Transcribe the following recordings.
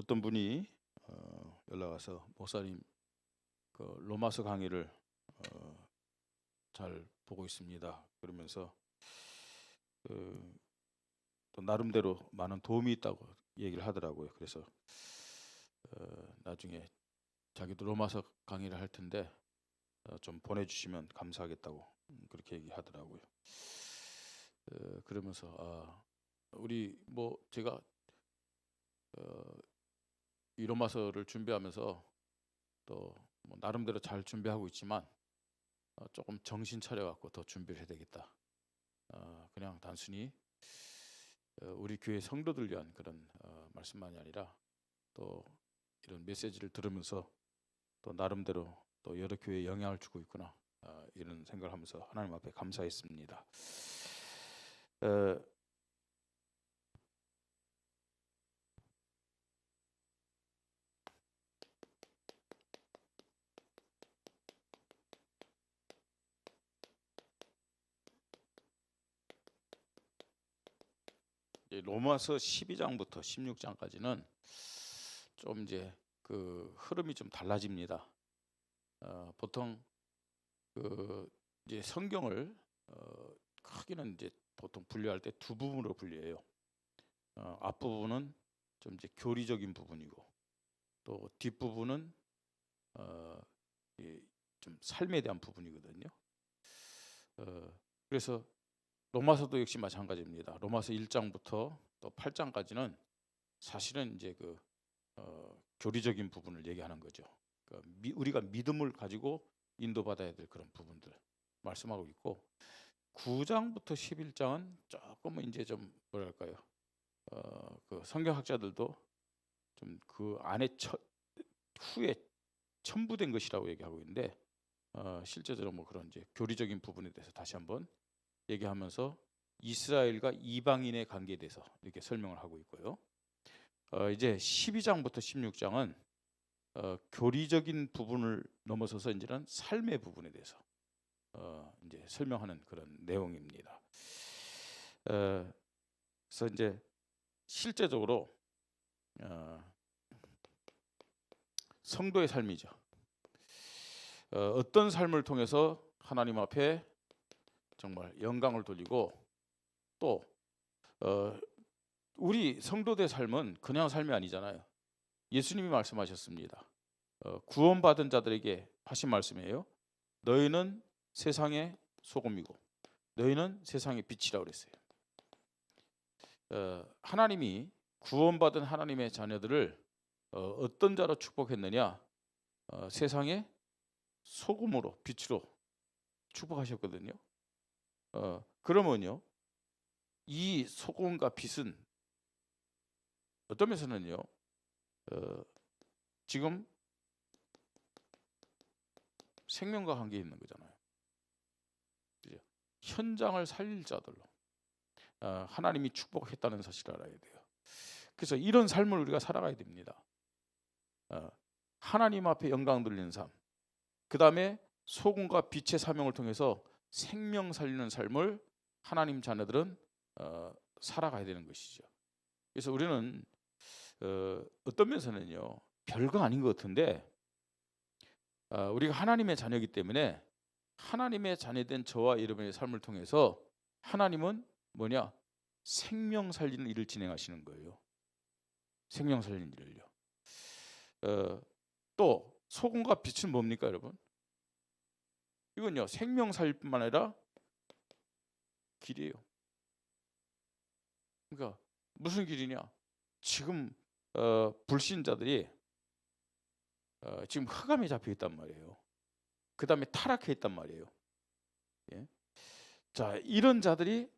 어떤 분이 연락 와서 목사님 그 로마서 강의를 잘 보고 있습니다. 그러면서 또 나름대로 많은 도움이 있다고 얘기를 하더라고요. 그래서 나중에 자기도 로마서 강의를 할 텐데 좀 보내주시면 감사하겠다고 그렇게 얘기하더라고요. 그러면서 우리 뭐 제가 이 로마서를 준비하면서 또 뭐 나름대로 잘 준비하고 있지만 조금 정신 차려갖고 더 준비를 해야 되겠다. 그냥 단순히 우리 교회 성도들 위한 그런 말씀만이 아니라 또 이런 메시지를 들으면서 또 나름대로 또 여러 교회에 영향을 주고 있구나, 이런 생각을 하면서 하나님 앞에 감사했습니다. 로마서 12장부터 16장까지는 좀 이제 그 흐름이 좀 달라집니다. 보통 그 이제 성경을 크게는 이제 보통 분류할 때 두 부분으로 분류해요. 앞부분은 좀 이제 교리적인 부분이고, 또 뒷부분은 좀 삶에 대한 부분이거든요. 그래서 로마서도 역시 마찬가지입니다. 로마서 1장부터 또 8장까지는 사실은 이제 그 교리적인 부분을 얘기하는 거죠. 그러니까 우리가 믿음을 가지고 인도받아야 될 그런 부분들 말씀하고 있고, 9장부터 11장은 조금은 이제 좀 뭐랄까요, 그 성경학자들도 좀 그 안에 후에 첨부된 것이라고 얘기하고 있는데, 실제적으로 뭐 그런 이제 교리적인 부분에 대해서 다시 한번 얘기하면서 이스라엘과 이방인의 관계에 대해서 이렇게 설명을 하고 있고요. 이제 12장부터 16장은 교리적인 부분을 넘어서서 이제는 삶의 부분에 대해서 이제 설명하는 그런 내용입니다. 그래서 이제 실제적으로 성도의 삶이죠. 어떤 삶을 통해서 하나님 앞에 정말 영광을 돌리고, 또 우리 성도들의 삶은 그냥 삶이 아니잖아요. 예수님이 말씀하셨습니다. 구원받은 자들에게 하신 말씀이에요. 너희는 세상의 소금이고 너희는 세상의 빛이라고 그랬어요. 하나님이 구원받은 하나님의 자녀들을 어떤 자로 축복했느냐? 세상의 소금으로, 빛으로 축복하셨거든요. 그러면요, 이 소금과 빛은 어떤 면에서는요, 지금 생명과 관계 있는 거잖아요. 그죠? 현장을 살릴 자들로 하나님이 축복했다는 사실을 알아야 돼요. 그래서 이런 삶을 우리가 살아가야 됩니다. 하나님 앞에 영광 돌리는 삶, 그 다음에 소금과 빛의 사명을 통해서 생명 살리는 삶을 하나님 자녀들은 살아가야 되는 것이죠. 그래서 우리는 어떤 면에서는요, 별거 아닌 것 같은데 우리가 하나님의 자녀이기 때문에 하나님의 자녀된 저와 여러분의 삶을 통해서 하나님은 뭐냐? 생명 살리는 일을 진행하시는 거예요. 생명 살리는 일을요. 또 소금과 빛은 뭡니까, 여러분? 이건요, 생명 살릴 뿐만 아니라 길이에요. 그러니까 무슨 길이냐? 지금 불신자들이 지금 흑암에 잡혀 있단 말이에요. 그 다음에 타락해 있단 말이에요. 예? 자, 이런 자들이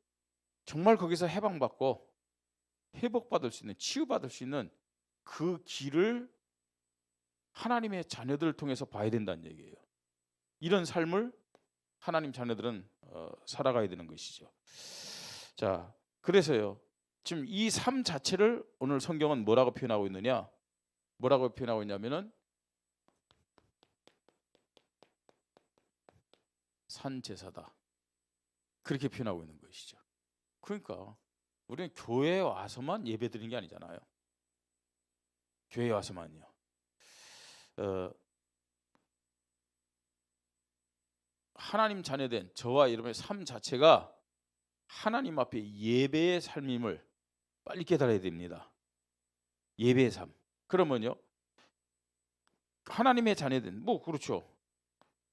정말 거기서 해방받고 회복받을 수 있는, 치유받을 수 있는 그 길을 하나님의 자녀들을 통해서 봐야 된다는 얘기예요. 이런 삶을 하나님 자녀들은 살아가야 되는 것이죠. 자, 그래서요, 지금 이 삶 자체를 오늘 성경은 뭐라고 표현하고 있느냐? 뭐라고 표현하고 있냐면은 산제사다, 그렇게 표현하고 있는 것이죠. 그러니까 우리는 교회에 와서만 예배드리는 게 아니잖아요. 교회에 와서만요. 하나님 자녀된 저와 여러분의 삶 자체가 하나님 앞에 예배의 삶임을 빨리 깨달아야 됩니다. 예배의 삶. 그러면요, 하나님의 자녀된 그렇죠.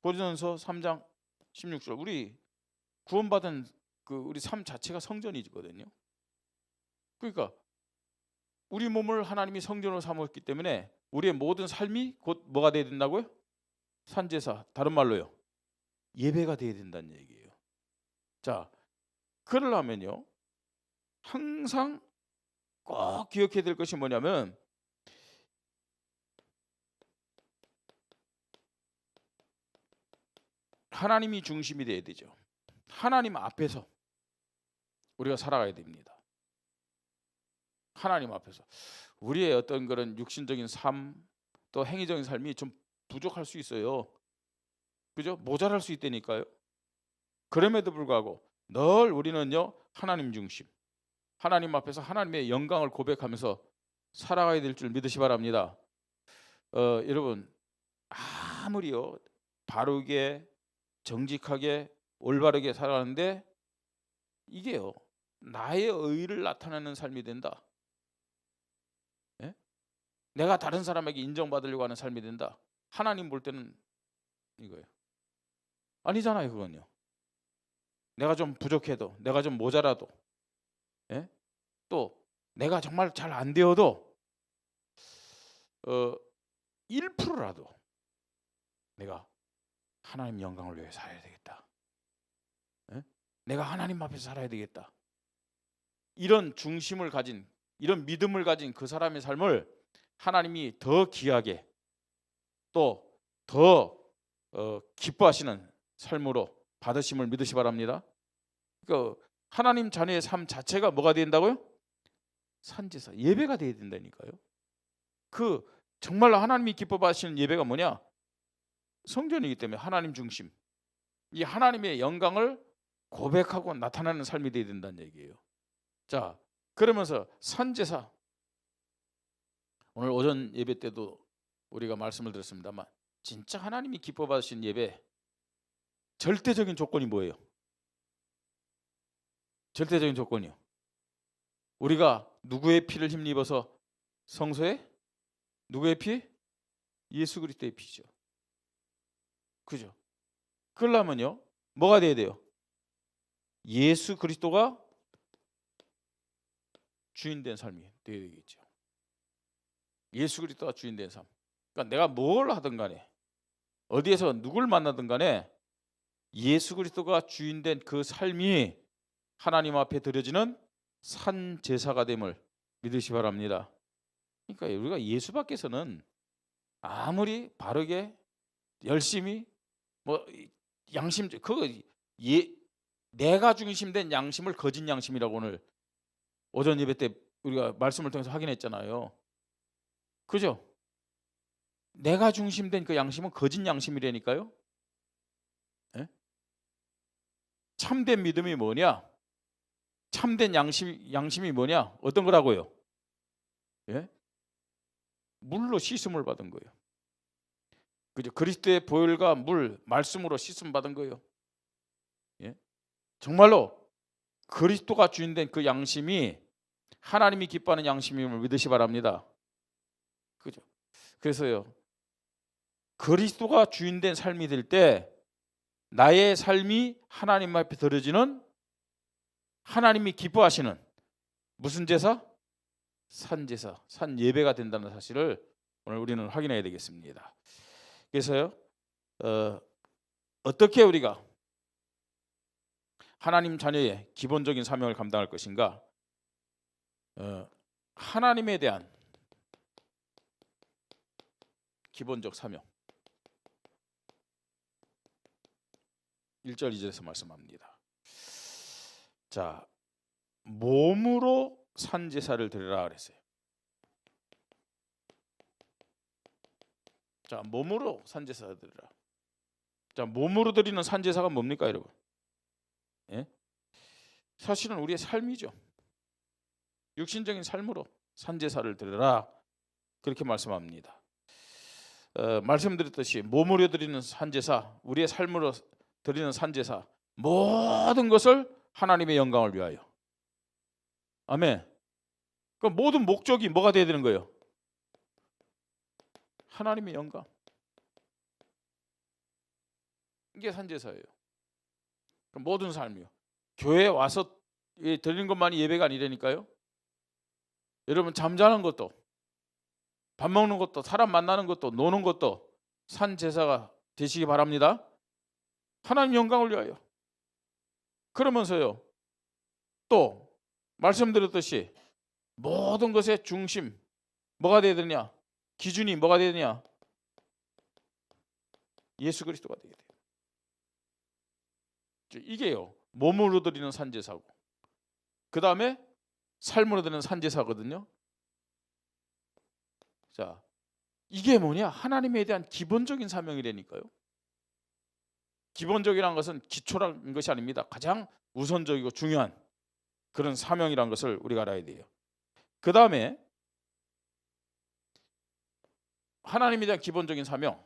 고린도전서 3장 16절 우리 구원받은 우리 삶 자체가 성전이거든요. 그러니까 우리 몸을 하나님이 성전으로 삼았기 때문에 우리의 모든 삶이 곧 뭐가 돼야 된다고요? 산제사, 다른 말로요, 예배가 돼야 된다는 얘기예요. 자, 그러려면요, 항상 꼭 기억해야 될 것이 뭐냐면 하나님이 중심이 돼야 되죠. 하나님 앞에서 우리가 살아가야 됩니다. 하나님 앞에서 우리의 어떤 그런 육신적인 삶, 또 행위적인 삶이 좀 부족할 수 있어요. 그죠? 모자랄 수 있다니까요. 그럼에도 불구하고 늘 우리는요, 하나님 중심, 하나님 앞에서 하나님의 영광을 고백하면서 살아가야 될 줄 믿으시 바랍니다. 여러분, 아무리요 바르게 정직하게 올바르게 살아가는데 이게요, 나의 의를 나타내는 삶이 된다. 예? 내가 다른 사람에게 인정받으려고 하는 삶이 된다. 하나님 볼 때는 이거예요. 아니잖아요. 그건요, 내가 좀 부족해도, 내가 좀 모자라도, 예? 또 내가 정말 잘 안 되어도 1%라도 내가 하나님 영광을 위해 살아야 되겠다. 예? 내가 하나님 앞에서 살아야 되겠다. 이런 중심을 가진, 이런 믿음을 가진 그 사람의 삶을 하나님이 더 귀하게 또 더 기뻐하시는 삶으로 받으심을 믿으시 바랍니다. 그러니까 하나님 자녀의 삶 자체가 뭐가 된다고요? 산제사, 예배가 돼야 된다니까요. 정말로 하나님이 기뻐하시는 예배가 뭐냐? 성전이기 때문에 하나님 중심, 이 하나님의 영광을 고백하고 나타나는 삶이 돼야 된다는 얘기예요. 자, 그러면서 산제사, 오늘 오전 예배 때도 우리가 말씀을 드렸습니다만 진짜 하나님이 기뻐 받으신 예배 절대적인 조건이 뭐예요? 절대적인 조건이요, 우리가 누구의 피를 힘입어서 성소에, 누구의 피? 예수 그리스도의 피죠. 그죠? 그러려면요, 뭐가 돼야 돼요? 예수 그리스도가 주인된 삶이 되어야 되겠죠. 예수 그리스도가 주인된 삶. 그러니까 내가 뭘 하든 간에, 어디에서 누굴 만나든 간에 예수 그리스도가 주인된 그 삶이 하나님 앞에 드려지는 산 제사가 됨을 믿으시 바랍니다. 그러니까 우리가 예수 밖에서는 아무리 바르게 열심히 양심, 내가 중심된 양심을 거짓 양심이라고 오늘 오전 예배 때 우리가 말씀을 통해서 확인했잖아요. 그죠? 내가 중심된 그 양심은 거짓 양심이라니까요. 예? 참된 믿음이 뭐냐? 참된 양심이 뭐냐? 어떤 거라고요? 예? 물로 씻음을 받은 거예요. 그죠? 그리스도의 보혈과 물, 말씀으로 씻음 받은 거예요. 예? 정말로 그리스도가 주인된 그 양심이 하나님이 기뻐하는 양심임을 믿으시 바랍니다. 그죠? 그래서요, 그리스도가 주인된 삶이 될 때 나의 삶이 하나님 앞에 드려지는 하나님이 기뻐하시는 무슨 제사? 산제사, 산 예배가 된다는 사실을 오늘 우리는 확인해야 되겠습니다. 그래서요, 어떻게 우리가 하나님 자녀의 기본적인 사명을 감당할 것인가? 하나님에 대한 기본적 사명, 1절 2절에서 말씀합니다. 자, 몸으로 산제사를 드리라 그랬어요. 자, 몸으로 산제사를 드리라. 자, 몸으로 드리는 산제사가 뭡니까, 여러분? 예? 사실은 우리의 삶이죠. 육신적인 삶으로 산제사를 드리라. 그렇게 말씀합니다. 말씀드렸듯이 몸으로 드리는 산제사, 우리의 삶으로 드리는 산제사, 모든 것을 하나님의 영광을 위하여. 아멘. 그 모든 목적이 뭐가 돼야 되는 거예요? 하나님의 영광. 이게 산제사예요. 모든 삶이요. 교회에 와서 드리는 것만이 예배가 아니라니까요. 여러분 잠자는 것도, 밥 먹는 것도, 사람 만나는 것도, 노는 것도 산제사가 되시기 바랍니다. 하나님 영광을 위하여. 그러면서요, 또 말씀드렸듯이 모든 것의 중심 뭐가 되어야 되냐? 기준이 뭐가 되어야 되냐? 예수 그리스도가 되어야 돼요. 이게요, 몸으로 드리는 산제사고, 그 다음에 삶으로 드리는 산제사거든요. 자, 이게 뭐냐? 하나님에 대한 기본적인 사명이라니까요. 기본적이라는 것은 기초라는 것이 아닙니다. 가장 우선적이고 중요한 그런 사명이라는 것을 우리가 알아야 돼요. 그 다음에 하나님에 대한 기본적인 사명,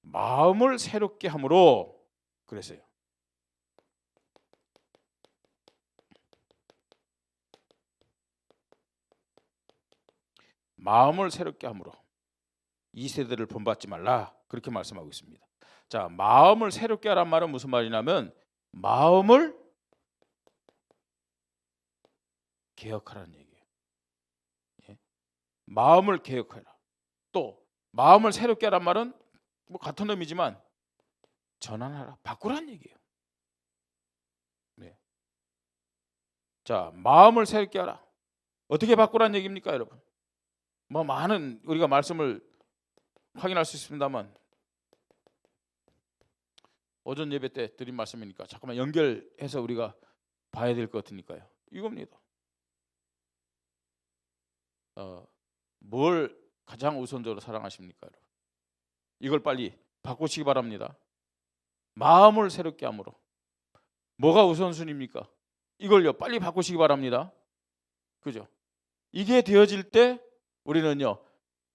마음을 새롭게 함으로 그랬어요. 마음을 새롭게 함으로 이 세대를 본받지 말라, 그렇게 말씀하고 있습니다. 자, 마음을 새롭게 하란 말은 무슨 말이냐면 마음을 개혁하라는 얘기예요. 예? 마음을 개혁하라. 또 마음을 새롭게 하란 말은 뭐 같은 의미지만 전환하라, 바꾸라는 얘기예요. 네. 자, 마음을 새롭게 하라. 어떻게 바꾸라는 얘기입니까, 여러분? 뭐 많은 우리가 말씀을 확인할 수 있습니다만 오전 예배 때 드린 말씀이니까 잠깐만 연결해서 우리가 봐야 될 것 같으니까요. 이겁니다. 뭘 가장 우선적으로 사랑하십니까, 여러분? 이걸 빨리 바꾸시기 바랍니다. 마음을 새롭게 함으로. 뭐가 우선순위입니까? 이걸요 빨리 바꾸시기 바랍니다. 그죠? 이게 되어질 때 우리는요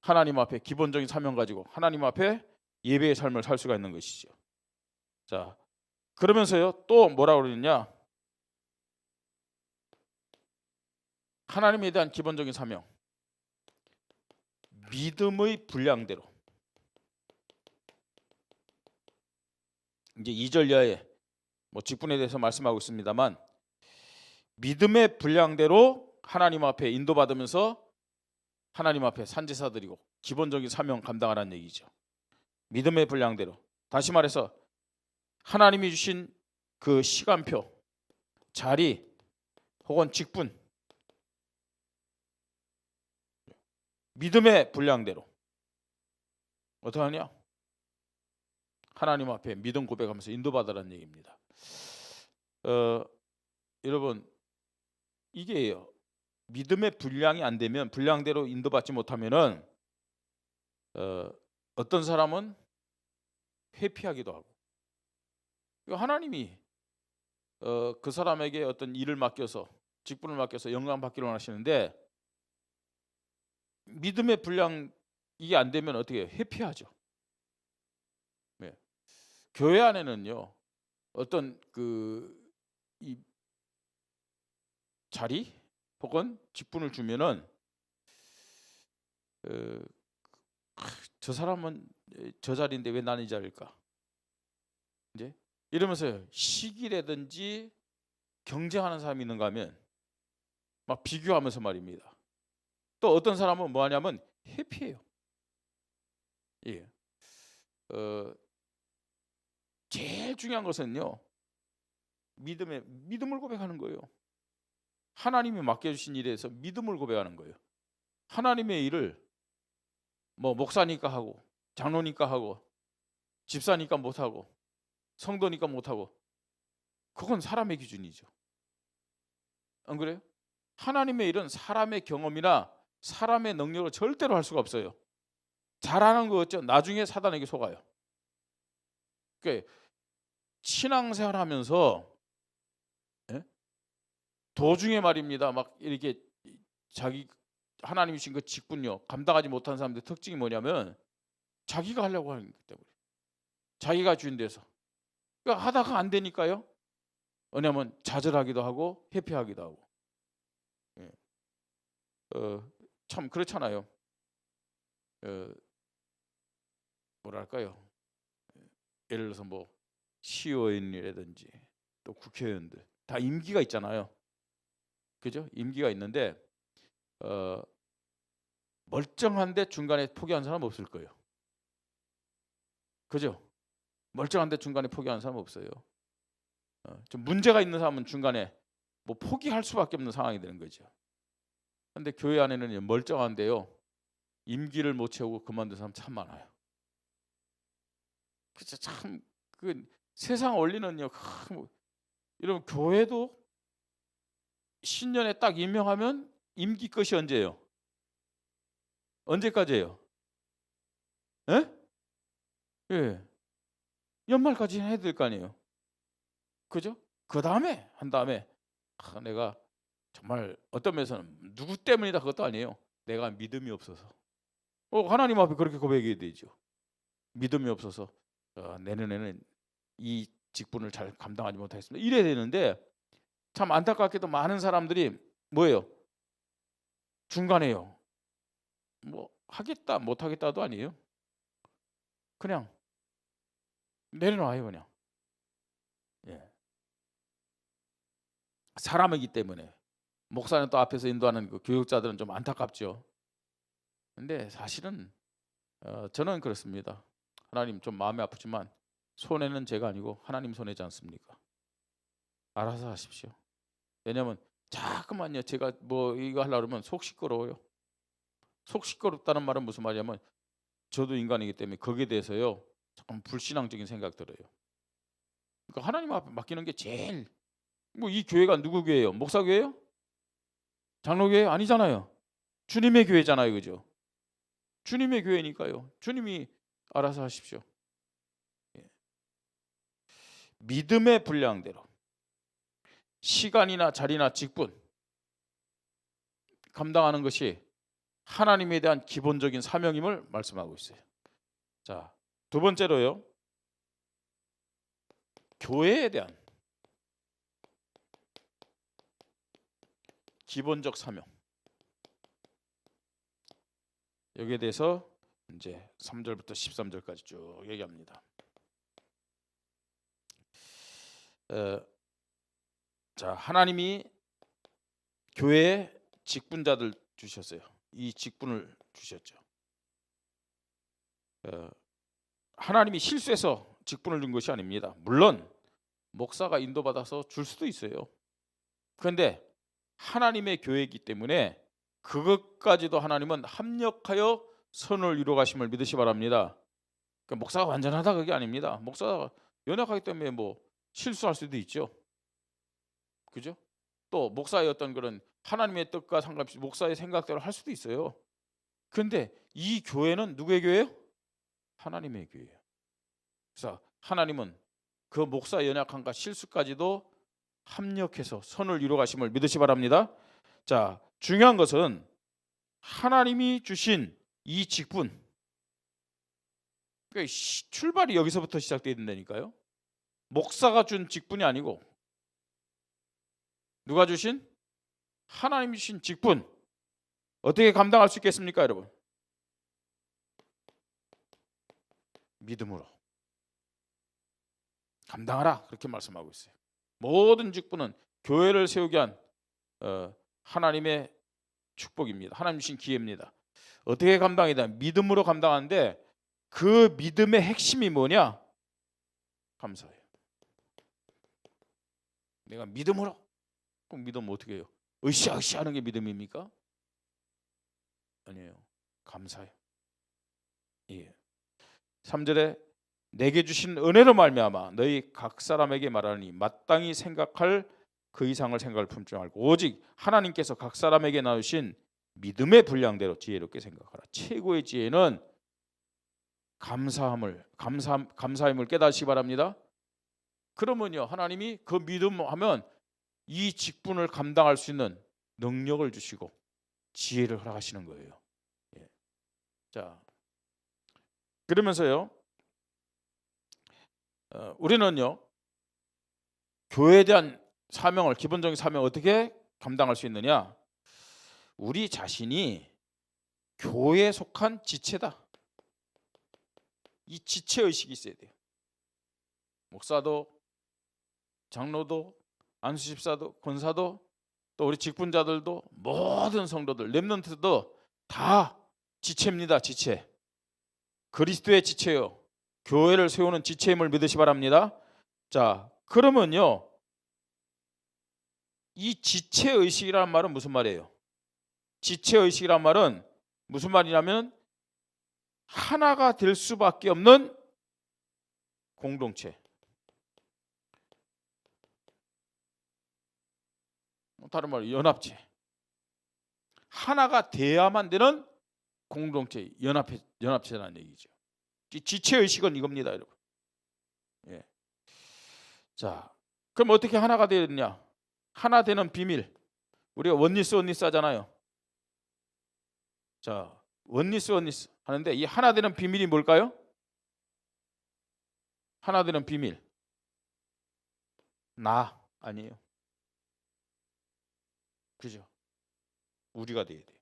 하나님 앞에 기본적인 사명 가지고 하나님 앞에 예배의 삶을 살 수가 있는 것이죠. 자, 그러면서요 또 뭐라고 그러느냐, 하나님에 대한 기본적인 사명, 믿음의 분량대로. 이제 2절 이하에 뭐 직분에 대해서 말씀하고 있습니다만 믿음의 분량대로 하나님 앞에 인도받으면서 하나님 앞에 산제사 드리고 기본적인 사명 감당하라는 얘기죠. 믿음의 분량대로. 다시 말해서 하나님이 주신 그 시간표, 자리 혹은 직분, 믿음의 분량대로 어떻게 하냐? 하나님 앞에 믿음 고백하면서 인도받으라는 얘기입니다. 여러분 이게요, 믿음의 분량이 안 되면, 분량대로 인도받지 못하면은 어떤 사람은 회피하기도 하고, 하나님이 그 사람에게 어떤 일을 맡겨서, 직분을 맡겨서 영광 받기를 원하시는데 믿음의 분량 이게 안 되면 어떻게 해요? 회피하죠. 네. 교회 안에는요 어떤 이 자리 혹은 직분을 주면은 저 사람은 저 자리인데 왜 나는 이 자리일까? 이제 이러면서 시기라든지 경쟁하는 사람이 있는가 하면 막 비교하면서 말입니다. 또 어떤 사람은 뭐 하냐면 회피해요. 예. 제일 중요한 것은요 믿음을 고백하는 거예요. 하나님이 맡겨주신 일에 대해서 믿음을 고백하는 거예요. 하나님의 일을 뭐 목사니까 하고, 장로니까 하고, 집사니까 못하고, 성도니까 못하고, 그건 사람의 기준이죠. 안 그래요? 하나님의 일은 사람의 경험이나 사람의 능력으로 절대로 할 수가 없어요. 잘하는 거 같죠? 나중에 사단에게 속아요. 그러니까 신앙생활 하면서 도중에 말입니다 막 이렇게 자기 하나님이 주신 그 직분요 감당하지 못한 사람들의 특징이 뭐냐면 자기가 하려고 하는 거기 때문에 자기가 주인 데서 그러니까 하다가 안 되니까요. 왜냐하면 좌절하기도 하고 회피하기도 하고 예. 참 그렇잖아요. 뭐랄까요? 예를 들어서 뭐 시의원이라든지 또 국회의원들 다 임기가 있잖아요. 그죠? 임기가 있는데 멀쩡한데 중간에 포기한 사람 없을 거예요. 그죠? 멀쩡한데 중간에 포기한 사람 없어요. 좀 문제가 있는 사람은 중간에 뭐 포기할 수밖에 없는 상황이 되는 거죠. 근데 교회 안에는 멀쩡한데요. 임기를 못 채우고 그만둔 사람 참 많아요. 그쵸? 참 그 세상 원리는요. 이런 교회도 신년에 딱 임명하면 임기 끝이 언제예요? 언제까지예요? 예? 예. 연말까지 해야 될 거 아니에요. 그죠? 그 다음에 한 다음에 내가 정말 어떤 면에서는 누구 때문이다 그것도 아니에요. 내가 믿음이 없어서. 하나님 앞에 그렇게 고백해야 되죠. 믿음이 없어서 내년에는 이 직분을 잘 감당하지 못하겠습니다. 이래야 되는데 참 안타깝게도 많은 사람들이 뭐예요? 중간에요. 뭐 하겠다 못하겠다도 아니에요. 그냥 내려놔요 그냥. 예. 사람이기 때문에 목사는 또 앞에서 인도하는 그 교육자들은 좀 안타깝죠. 근데 사실은 저는 그렇습니다. 하나님 좀 마음이 아프지만 손해는 제가 아니고 하나님 손해지 않습니까? 알아서 하십시오. 왜냐하면 자꾸만요 제가 뭐 이거 하려고 그러면 속 시끄러워요. 속 시끄럽다는 말은 무슨 말이냐면 저도 인간이기 때문에 거기에 대해서요 잠깐 불신앙적인 생각 들어요. 그러니까 하나님 앞에 맡기는 게 제일 뭐 이 교회가 누구 교회예요? 목사 교회예요? 장로 교회 아니잖아요. 주님의 교회잖아요, 그죠? 주님의 교회니까요. 주님이 알아서 하십시오. 예. 믿음의 분량대로 시간이나 자리나 직분 감당하는 것이 하나님에 대한 기본적인 사명임을 말씀하고 있어요. 자, 두 번째로요. 교회에 대한 기본적 사명. 여기에 대해서 이제 3절부터 13절까지 쭉 얘기합니다. 자, 하나님이 교회에 직분자들 주셨어요. 이 직분을 주셨죠. 하나님이 실수해서 직분을 준 것이 아닙니다. 물론 목사가 인도받아서 줄 수도 있어요. 그런데 하나님의 교회이기 때문에 그것까지도 하나님은 합력하여 선을 이루어 가심을 믿으시 바랍니다. 그러니까 목사가 완전하다 그게 아닙니다. 목사가 연약하기 때문에 뭐 실수할 수도 있죠. 그죠? 또 목사의 어떤 그런 하나님의 뜻과 상관없이 목사의 생각대로 할 수도 있어요. 그런데 이 교회는 누구의 교회예요? 하나님의 교회예요. 그래서 하나님은 그 목사의 연약함과 실수까지도 합력해서 선을 이루어 가심을 믿으시 바랍니다. 자, 중요한 것은 하나님이 주신 이 직분, 그러니까 출발이 여기서부터 시작돼야 된다니까요. 목사가 준 직분이 아니고 누가 주신? 하나님이 주신 직분 어떻게 감당할 수 있겠습니까, 여러분? 믿음으로 감당하라 그렇게 말씀하고 있어요. 모든 직분은 교회를 세우기 위한 하나님의 축복입니다. 하나님 주신 기회입니다. 어떻게 감당이다? 믿음으로 감당하는데 그 믿음의 핵심이 뭐냐? 감사해요. 내가 믿음으로 꼭 믿으면 어떻게 해요? 으쌰으쌰 하는 게 믿음입니까? 아니에요. 감사해요. 예. 3절에 내게 주신 은혜로 말미암아 너희 각 사람에게 말하니 마땅히 생각할 그 이상을 생각을 품지 말고 오직 하나님께서 각 사람에게 나누신 믿음의 분량대로 지혜롭게 생각하라. 최고의 지혜는 감사함을 깨닫시기 바랍니다. 그러면요 하나님이 그 믿음하면 이 직분을 감당할 수 있는 능력을 주시고 지혜를 허락하시는 거예요. 예. 자, 그러면서요, 우리는요, 교회에 대한 사명을, 기본적인 사명을 어떻게 감당할 수 있느냐? 우리 자신이 교회에 속한 지체다. 이 지체의식이 있어야 돼요. 목사도, 장로도, 안수집사도, 권사도, 또 우리 직분자들도, 모든 성도들, 렘넌트도 다 지체입니다. 지체. 그리스도의 지체요. 교회를 세우는 지체임을 믿으시 바랍니다. 자, 그러면요, 이 지체의식이라는 말은 무슨 말이에요? 지체의식이란 말은 무슨 말이냐면 하나가 될 수밖에 없는 공동체. 다른 말로 연합체. 하나가 돼야만 되는 공동체, 연합체라는 얘기죠. 지체의식은 이겁니다, 여러분. 예. 자, 그럼 어떻게 하나가 되느냐? 하나 되는 비밀. 우리가 원리스 하잖아요. 자, 원리스 하는데 이 하나 되는 비밀이 뭘까요? 하나 되는 비밀. 나 아니에요. 그죠? 우리가 돼야 돼.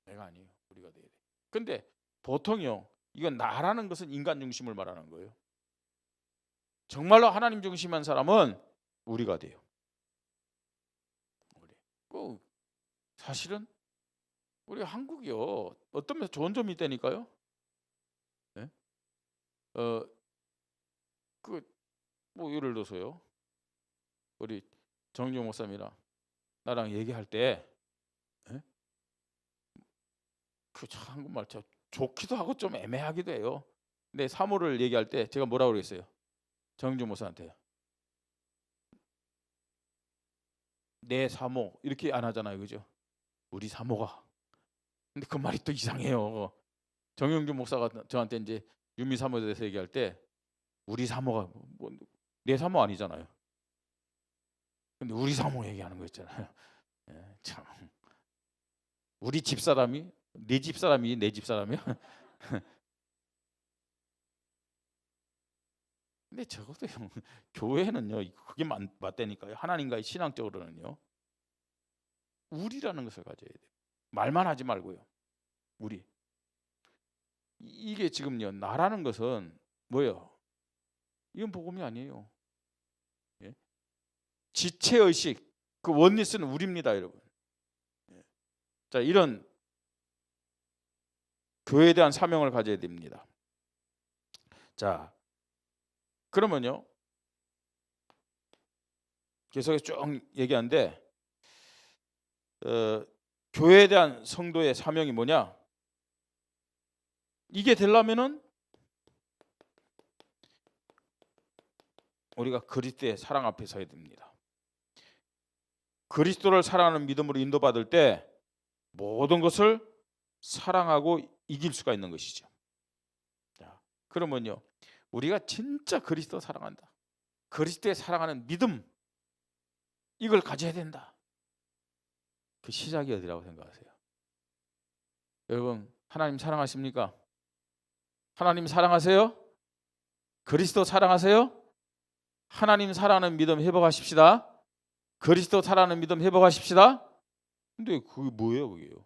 내가 아니에요. 우리가 돼야 돼. 근데 보통요, 이건 나라는 것은 인간 중심을 말하는 거예요. 정말로 하나님 중심한 사람은 우리가 돼요. 우리. 사실은 우리 한국이요, 어떤 면에서 좋은 점이 있다니까요. 네? 뭐 예를 들어서요, 우리 정용 목사님이랑 나랑 얘기할 때, 그 한국말 참 좋기도 하고 좀 애매하기도 해요. 근데 사모를 얘기할 때 제가 뭐라고 그랬어요? 정용 목사한테 내 사모 이렇게 안 하잖아요, 그죠? 우리 사모가. 근데 그 말이 또 이상해요. 정용준 목사가 저한테 이제 유미 사모에 대해서 얘기할 때 우리 사모가 내 사모 아니잖아요. 근데 우리 사모 얘기하는 거 있잖아요. 참, 우리 집사람이 내 집사람이 내 집사람이야? 근데 적어도 교회는요, 그게 맞다니까요. 하나님과의 신앙적으로는요, 우리라는 것을 가져야 돼요. 말만 하지 말고요. 우리. 이게 지금요, 나라는 것은 뭐예요? 이건 복음이 아니에요. 예? 지체의식, 그 원리스는 우리입니다, 여러분. 예. 자, 이런 교회에 대한 사명을 가져야 됩니다. 자, 그러면요, 계속해서 쭉 얘기하는데, 교회에 대한 성도의 사명이 뭐냐? 이게 되려면은 우리가 그리스도의 사랑 앞에 서야 됩니다. 그리스도를 사랑하는 믿음으로 인도받을 때 모든 것을 사랑하고 이길 수가 있는 것이죠. 자, 그러면요, 우리가 진짜 그리스도 사랑한다, 그리스도의 사랑하는 믿음, 이걸 가져야 된다. 그 시작이 어디라고 생각하세요? 여러분, 하나님 사랑하십니까? 하나님 사랑하세요? 그리스도 사랑하세요? 하나님 사랑하는 믿음 회복하십시다. 그리스도 사랑하는 믿음 회복하십시다. 근데 그게 뭐예요? 그게요,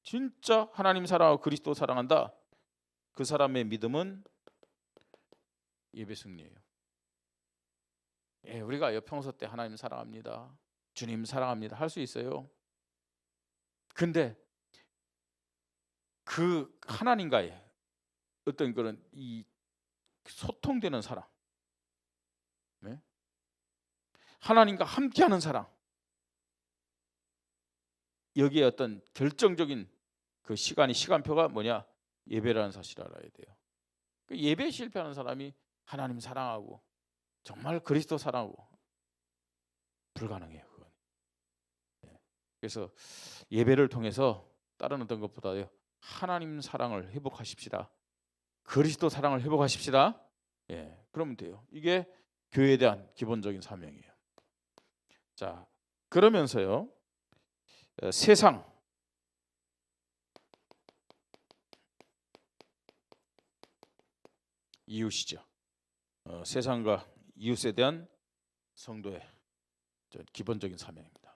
진짜 하나님 사랑하고 그리스도 사랑한다, 그 사람의 믿음은 예배 승리예요. 예, 우리가 평소 때 하나님 사랑합니다, 주님 사랑합니다 할 수 있어요. 근데 그 하나님과의 어떤 그런 이 소통되는 사랑, 네? 하나님과 함께하는 사랑, 여기에 어떤 결정적인 그 시간표가 뭐냐? 예배라는 사실을 알아야 돼요. 그 예배 실패하는 사람이 하나님 사랑하고 정말 그리스도 사랑하고 불가능해요, 그건. 그래서 예배를 통해서 다른 어떤 것보다요, 하나님 사랑을 회복하십시다, 그리스도 사랑을 회복하십시다. 그러면 돼요. 이게 교회에 대한 기본적인 사명이에요. 자, 그러면서요, 세상, 이웃이죠. 세상과 이웃에 대한 성도의 기본적인 사명입니다.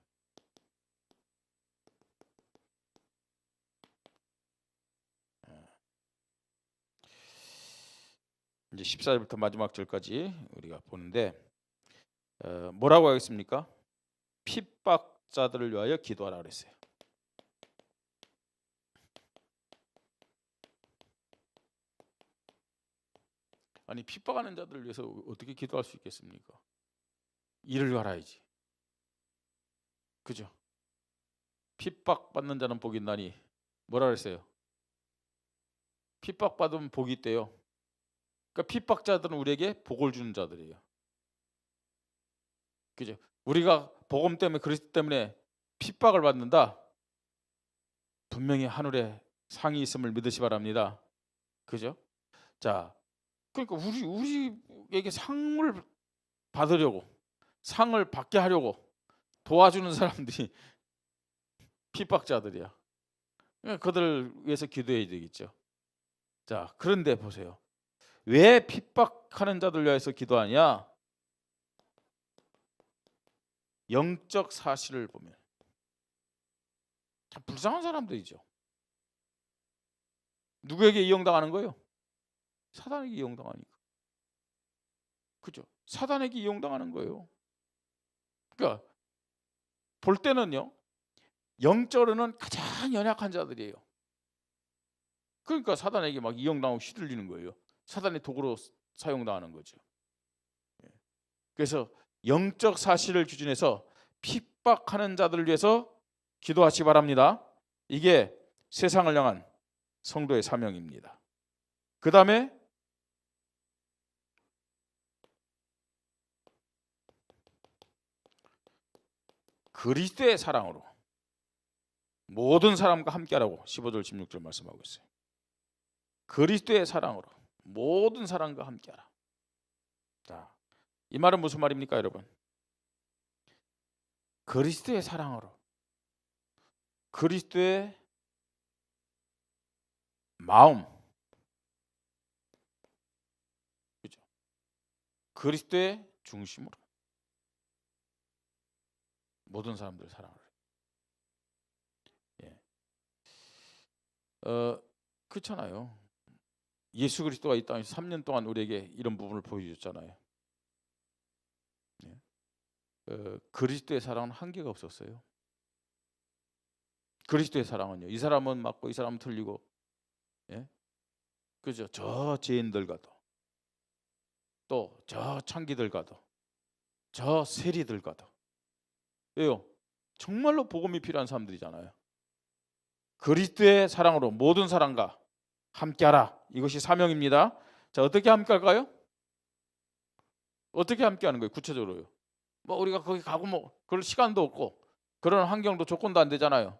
이제 14절부터 마지막 절까지 우리가 보는데 뭐라고 하겠습니까? 핍박자들을 위하여 기도하라 그랬어요. 아니, 핍박하는 자들을 위해서 어떻게 기도할 수 있겠습니까? 이를 갈아야지. 그죠? 핍박받는 자는 복이 있나니 뭐라 그랬어요? 핍박받으면 복이 있대요. 그러니까 핍박자들은 우리에게 복을 주는 자들이에요. 그죠? 우리가 복음 때문에, 그리스도 때문에 핍박을 받는다. 분명히 하늘에 상이 있음을 믿으시 바랍니다. 그죠? 자, 그러니까 우리에게 상을 받으려고, 상을 받게 하려고 도와주는 사람들이 핍박자들이야. 그러니까 그들을 위해서 기도해야 되겠죠. 자, 그런데 보세요. 왜 핍박하는 자들 위해서 기도하냐? 영적 사실을 보면 참 불쌍한 사람들이죠. 누구에게 이용당하는 거예요? 사단에게 이용당하니까. 그죠? 사단에게 이용당하는 거예요. 그러니까 볼 때는요, 영적으로는 가장 연약한 자들이에요. 그러니까 사단에게 막 이용당하고 휘둘리는 거예요. 사단의 도구로 사용당하는 거죠. 그래서 영적 사실을 기준해서 핍박하는 자들을 위해서 기도하시기 바랍니다. 이게 세상을 향한 성도의 사명입니다. 그 다음에 그리스도의 사랑으로 모든 사람과 함께하라고 15절 16절 말씀하고 있어요. 그리스도의 사랑으로 모든 사람과 함께하라. 자, 이 말은 무슨 말입니까, 여러분? 그리스도의 사랑으로, 그리스도의 마음, 그죠? 그리스도의 중심으로 모든 사람들을 사랑하라. 예. 그렇잖아요. 예수 그리스도가 이 땅에서 3년 동안 우리에게 이런 부분을 보여줬잖아요. 예. 그리스도의 사랑은 한계가 없었어요. 그리스도의 사랑은요, 이 사람은 맞고 이 사람은 틀리고, 예? 그죠? 저 죄인들과도, 또 저 창기들과도, 저 세리들과도, 왜요? 정말로 복음이 필요한 사람들이잖아요. 그리스도의 사랑으로 모든 사람과 함께하라. 이것이 사명입니다. 자, 어떻게 함께할까요? 어떻게 함께하는 거예요? 구체적으로요. 뭐 우리가 거기 가고 뭐 그럴 시간도 없고 그런 환경도 조건도 안 되잖아요.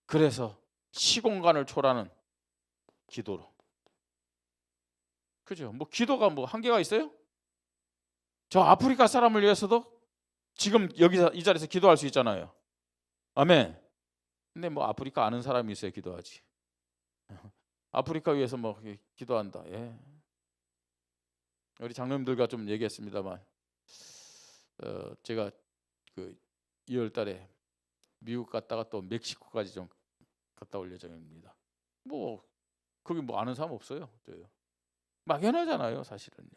그래서 시공간을 초월하는 기도로. 그죠? 뭐 기도가 뭐 한계가 있어요? 저 아프리카 사람을 위해서도 지금 여기서 이 자리에서 기도할 수 있잖아요. 아멘. 근데 뭐 아프리카 아는 사람이 있어야 기도하지. 아프리카 위해서 뭐 기도한다. 예. 우리 장로님들과 좀 얘기했습니다만, 제가 그 2월달에 미국 갔다가 또 멕시코까지 좀 갔다 올 예정입니다. 뭐 거기 뭐 아는 사람 없어요. 저요. 막연하잖아요, 사실은요.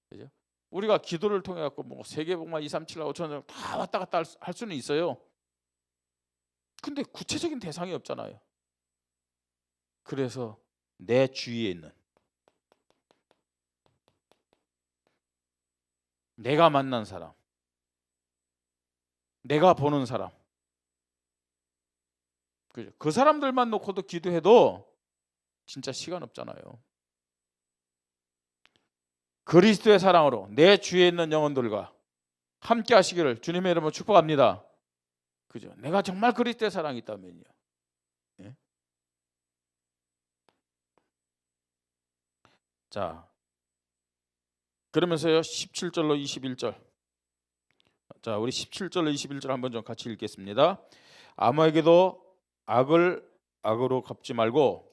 그죠? 우리가 기도를 통해 갖고 뭐 세계복만 2, 3, 7, 5천 다 왔다 갔다 할 수는 있어요. 근데 구체적인 대상이 없잖아요. 그래서 내 주위에 있는, 내가 만난 사람, 내가 보는 사람, 그죠? 그 사람들만 놓고도 기도해도 진짜 시간 없잖아요. 그리스도의 사랑으로 내 주위에 있는 영혼들과 함께 하시기를 주님의 이름으로 축복합니다. 그죠? 내가 정말 그리스도의 사랑이 있다면요. 예? 자, 그러면서요 17절로 21절 자, 우리 17절 21절 한번 좀 같이 읽겠습니다. 아무에게도 악을 악으로 갚지 말고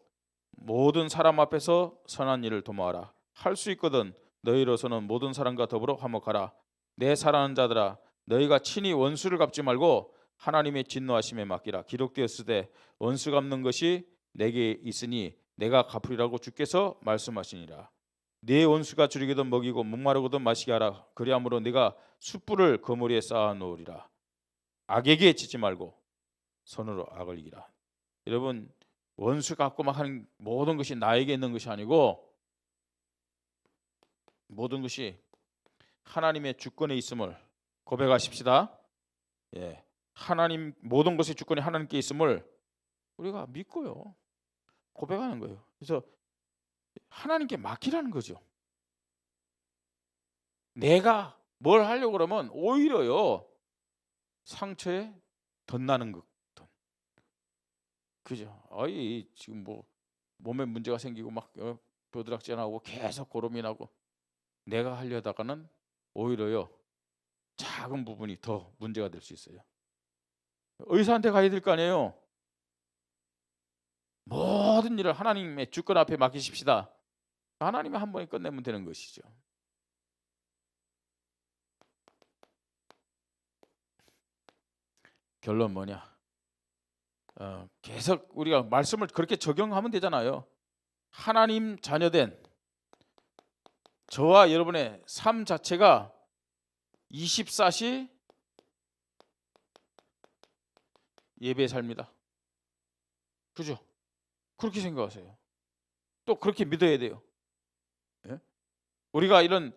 모든 사람 앞에서 선한 일을 도모하라. 할 수 있거든 너희로서는 모든 사람과 더불어 화목하라. 내 사랑하는 자들아, 너희가 친히 원수를 갚지 말고 하나님의 진노하심에 맡기라. 기록되었으되 원수 갚는 것이 내게 있으니 내가 갚으리라고 주께서 말씀하시니라. 네 원수가 줄이거든 먹이고 목마르거든 마시게 하라. 그리함으로 네가 숯불을 거머리에 쌓아 놓으리라. 악에게 지지 말고 선으로 악을 이기라. 여러분, 원수 갚고 막 하는 모든 것이 나에게 있는 것이 아니고 모든 것이 하나님의 주권에 있음을 고백하십시다. 예, 하나님 모든 것의 주권이 하나님께 있음을 우리가 믿고요, 고백하는 거예요. 그래서 하나님께 맡기라는 거죠. 내가 뭘 하려고 그러면 오히려요 상처에 덧나는 것. 그죠? 아이 지금 뭐 몸에 문제가 생기고 막 벼드락질 나고 계속 고름이 나고 내가 하려다가는 오히려요 작은 부분이 더 문제가 될 수 있어요. 의사한테 가야 될 거 아니에요. 모든 일을 하나님의 주권 앞에 맡기십시다. 하나님이 한 번에 끝내면 되는 것이죠. 결론 뭐냐? 계속 우리가 말씀을 그렇게 적용하면 되잖아요. 하나님 자녀된 저와 여러분의 삶 자체가 24시 예배의 삶이다. 그죠? 그렇게 생각하세요. 또 그렇게 믿어야 돼요. 예? 우리가 이런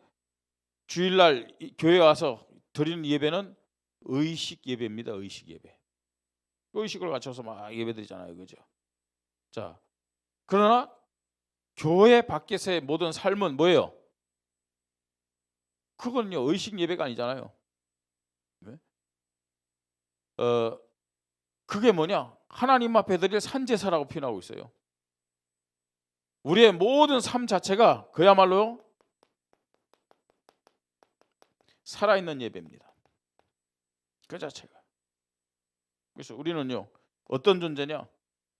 주일날 교회 와서 드리는 예배는 의식 예배입니다. 의식 예배. 의식을 갖춰서 막 예배 드리잖아요. 그죠? 자, 그러나 교회 밖에서의 모든 삶은 뭐예요? 그건요 의식 예배가 아니잖아요. 네? 그게 뭐냐? 하나님 앞에 드릴 산제사라고 표현하고 있어요. 우리의 모든 삶 자체가 그야말로 살아있는 예배입니다. 그 자체가. 그래서 우리는요 어떤 존재냐?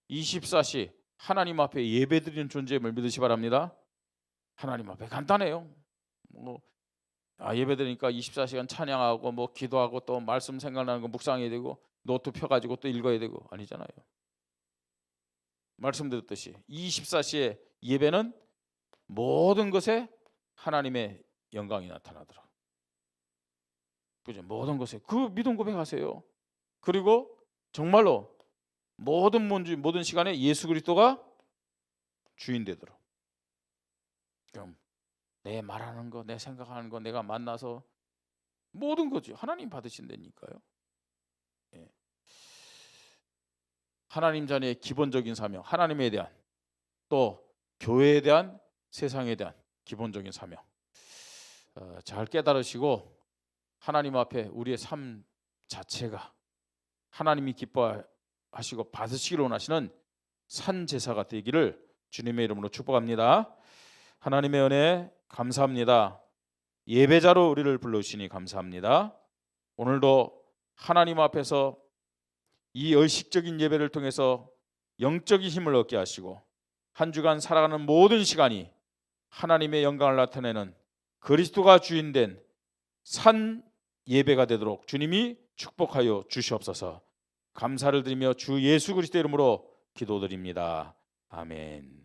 24시 하나님 앞에 예배드리는 존재임을 믿으시 바랍니다. 하나님 앞에 간단해요. 예배드리니까 24시간 찬양하고 뭐 기도하고 또 말씀 생각나는 거 묵상해야 되고 노트 펴가지고 또 읽어야 되고 아니잖아요. 말씀드렸듯이 24시의 예배는 모든 것에 하나님의 영광이 나타나더라. 그죠? 모든 것에 그 믿음 고백하세요. 그리고 정말로 모든 시간에 예수 그리스도가 주인 되도록. 그럼 내 말하는 거, 내 생각하는 거, 내가 만나서 모든 거죠. 하나님 받으신다니까요. 예. 하나님 자녀의 기본적인 사명, 하나님에 대한 또 교회에 대한 세상에 대한 기본적인 사명 잘 깨달으시고 하나님 앞에 우리의 삶 자체가 하나님이 기뻐하시고 받으시기를 원하시는 산제사가 되기를 주님의 이름으로 축복합니다. 하나님의 은혜 감사합니다. 예배자로 우리를 불러주시니 감사합니다. 오늘도 하나님 앞에서 이 의식적인 예배를 통해서 영적인 힘을 얻게 하시고 한 주간 살아가는 모든 시간이 하나님의 영광을 나타내는 그리스도가 주인된 산 예배가 되도록 주님이 축복하여 주시옵소서. 감사를 드리며 주 예수 그리스도의 이름으로 기도드립니다. 아멘.